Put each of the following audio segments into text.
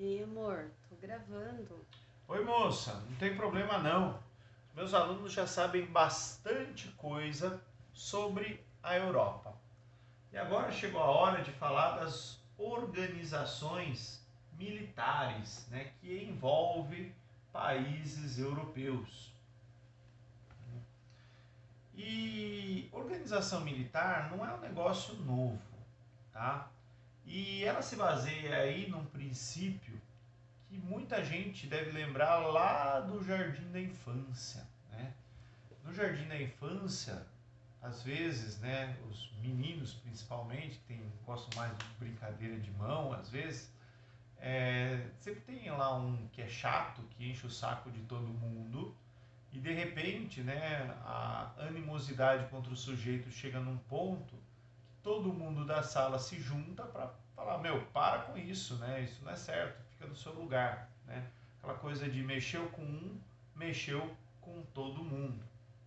Ei, amor, tô gravando. Oi, moça, não tem problema não. Meus alunos já sabem bastante coisa sobre a Europa. E agora chegou a hora de falar das organizações militares, né, que envolvem países europeus. E organização militar não é um negócio novo, tá? E ela se baseia aí num princípio que muita gente deve lembrar lá do Jardim da Infância, né? No Jardim da Infância, às vezes, né, os meninos principalmente, que gostam mais de brincadeira de mão, às vezes, sempre tem lá um que é chato, que enche o saco de todo mundo, e de repente, né, a animosidade contra o sujeito chega num ponto que todo mundo da sala se junta para falar, meu, para com isso, né? Isso não é certo, fica no seu lugar, né? Aquela coisa de mexeu com um, mexeu com todo mundo,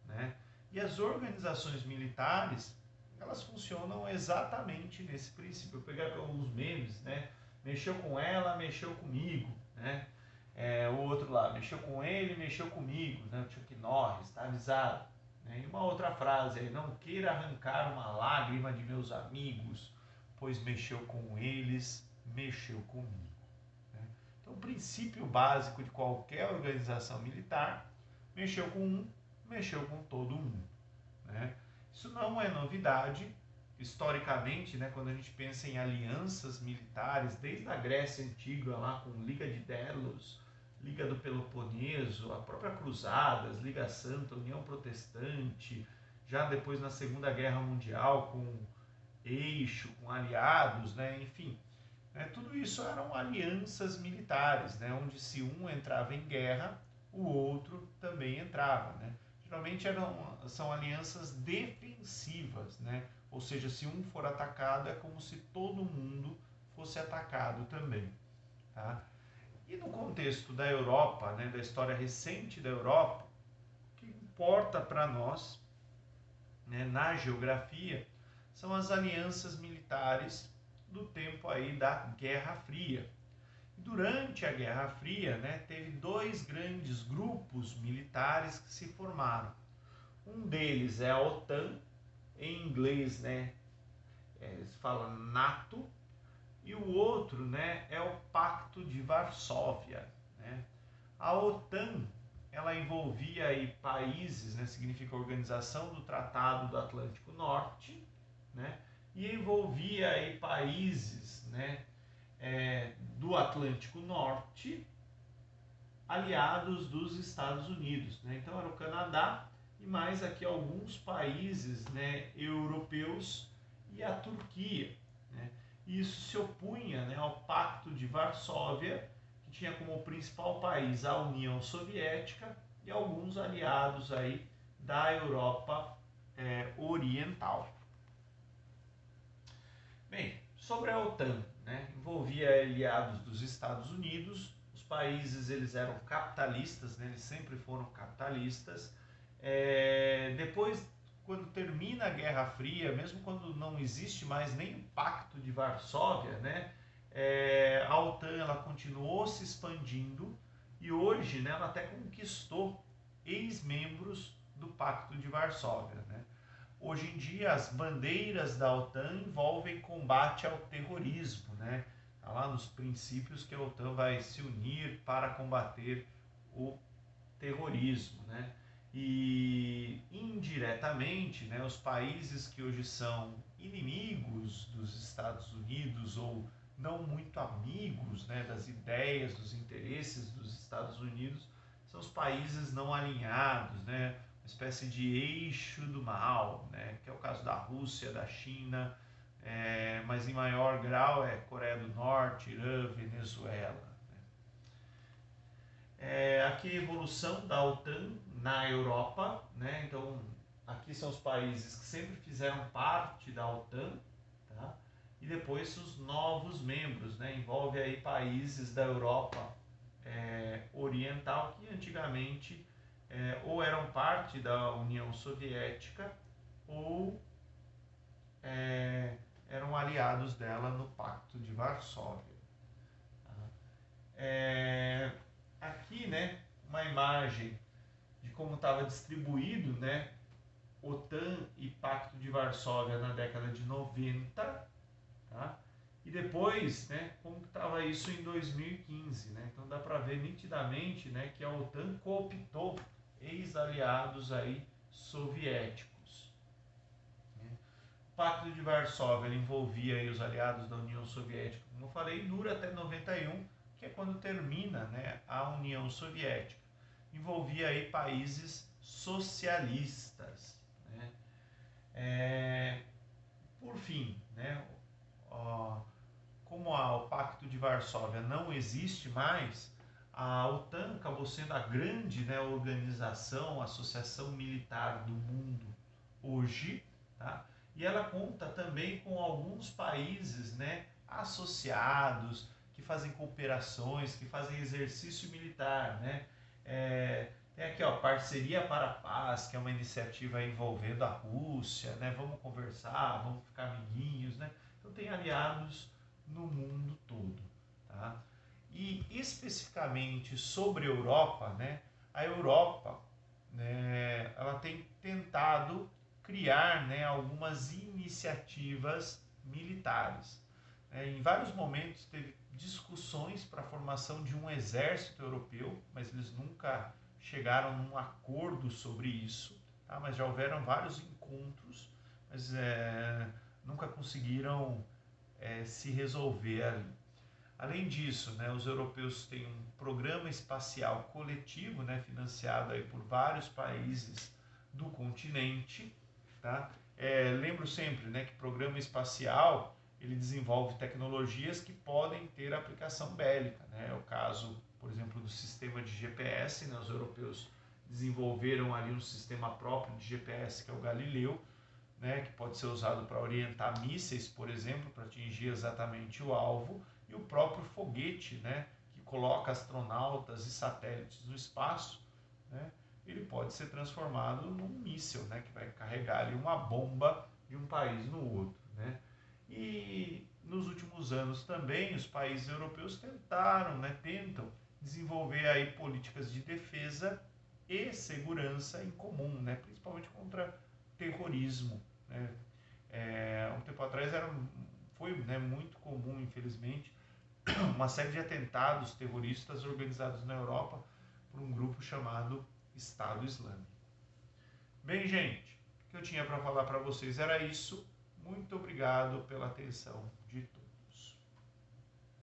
né? E as organizações militares, elas funcionam exatamente nesse princípio. Eu pegar alguns memes, né? Mexeu com ela, mexeu comigo, né? O outro lá, mexeu com ele, mexeu comigo, né? O Chuck Norris, tá avisado. Né? E uma outra frase aí, não queira arrancar uma lágrima de meus amigos, pois mexeu com eles, mexeu comigo. Né? Então, o princípio básico de qualquer organização militar, mexeu com um, mexeu com todo mundo. Né? Isso não é novidade. Historicamente, né, quando a gente pensa em alianças militares, desde a Grécia Antiga, lá com Liga de Delos, Liga do Peloponeso, a própria Cruzadas, Liga Santa, União Protestante, já depois na Segunda Guerra Mundial, com Eixo, com aliados, né, enfim. Né, tudo isso eram alianças militares, né, onde se um entrava em guerra, o outro também entrava. Né? Geralmente são alianças defensivas, né? Ou seja, se um for atacado é como se todo mundo fosse atacado também. Tá? E no contexto da Europa, né, da história recente da Europa, o que importa para nós, né, na geografia são as alianças militares do tempo aí da Guerra Fria. Durante a Guerra Fria, né, teve dois grandes grupos militares que se formaram. Um deles é a OTAN, em inglês, né, se fala NATO, e o outro, né, é o Pacto de Varsóvia. Né? A OTAN ela envolvia aí países, né, significa Organização do Tratado do Atlântico Norte, né, e envolvia aí países, né, do Atlântico Norte, aliados dos Estados Unidos. Né? Então era o Canadá e mais aqui alguns países, né, europeus e a Turquia. Né? E isso se opunha, né, ao Pacto de Varsóvia, que tinha como principal país a União Soviética e alguns aliados aí da Europa Oriental. Bem, sobre a OTAN, né, envolvia aliados dos Estados Unidos, os países eles eram capitalistas, né, eles sempre foram capitalistas. Depois, quando termina a Guerra Fria, mesmo quando não existe mais nem o Pacto de Varsóvia, né, a OTAN ela continuou se expandindo e hoje, né, ela até conquistou ex-membros do Pacto de Varsóvia. Né? Hoje em dia, as bandeiras da OTAN envolvem combate ao terrorismo, né? Está lá nos princípios que a OTAN vai se unir para combater o terrorismo, né? E indiretamente, né, os países que hoje são inimigos dos Estados Unidos ou não muito amigos, né, das ideias, dos interesses dos Estados Unidos, são os países não alinhados, né, uma espécie de eixo do mal, né, que é o caso da Rússia, da China, mas em maior grau é Coreia do Norte, Irã, Venezuela. Aqui a evolução da OTAN na Europa, né? Então aqui são os países que sempre fizeram parte da OTAN, tá? E depois os novos membros, né? Envolve aí países da Europa Oriental que antigamente ou eram parte da União Soviética ou eram aliados dela no Pacto de Varsóvia. Tá? imagem de como estava distribuído, né, OTAN e Pacto de Varsóvia na década de 90, tá? E depois, né, como que estava isso em 2015, né? Então dá para ver nitidamente, né, que a OTAN cooptou ex-aliados aí soviéticos, né? O Pacto de Varsóvia ele envolvia aí os aliados da União Soviética, como eu falei, dura até 91, que é quando termina, né, a União Soviética. Envolvia aí países socialistas, né? Por fim, né, como o Pacto de Varsóvia não existe mais, a OTAN acabou sendo a grande, né, organização, associação militar do mundo hoje, tá? E ela conta também com alguns países, né, associados, que fazem cooperações, que fazem exercício militar, né? Tem aqui, ó, Parceria para a Paz, que é uma iniciativa envolvendo a Rússia, né? Vamos conversar, vamos ficar amiguinhos, né? Então tem aliados no mundo todo, tá? E especificamente sobre a Europa, né? A Europa, né, ela tem tentado criar, né, algumas iniciativas militares. Em vários momentos teve discussões para a formação de um exército europeu, mas eles nunca chegaram num acordo sobre isso, tá? Mas já houveram vários encontros, mas nunca conseguiram se resolver ali. Além disso, né, os europeus têm um programa espacial coletivo, né, financiado aí por vários países do continente, tá? Lembro sempre, né, que programa espacial ele desenvolve tecnologias que podem ter aplicação bélica, né? É o caso, por exemplo, do sistema de GPS, né? Os europeus desenvolveram ali um sistema próprio de GPS que é o Galileu, né, que pode ser usado para orientar mísseis, por exemplo, para atingir exatamente o alvo, e o próprio foguete, né, que coloca astronautas e satélites no espaço, né, ele pode ser transformado num míssil, né, que vai carregar ali uma bomba de um país no outro, né. E nos últimos anos também os países europeus tentam desenvolver aí políticas de defesa e segurança em comum, né, principalmente contra terrorismo, né? Um tempo atrás foi, né, muito comum, infelizmente, uma série de atentados terroristas organizados na Europa por um grupo chamado Estado Islâmico. Bem, gente, o que eu tinha para falar para vocês era isso. Muito obrigado pela atenção de todos.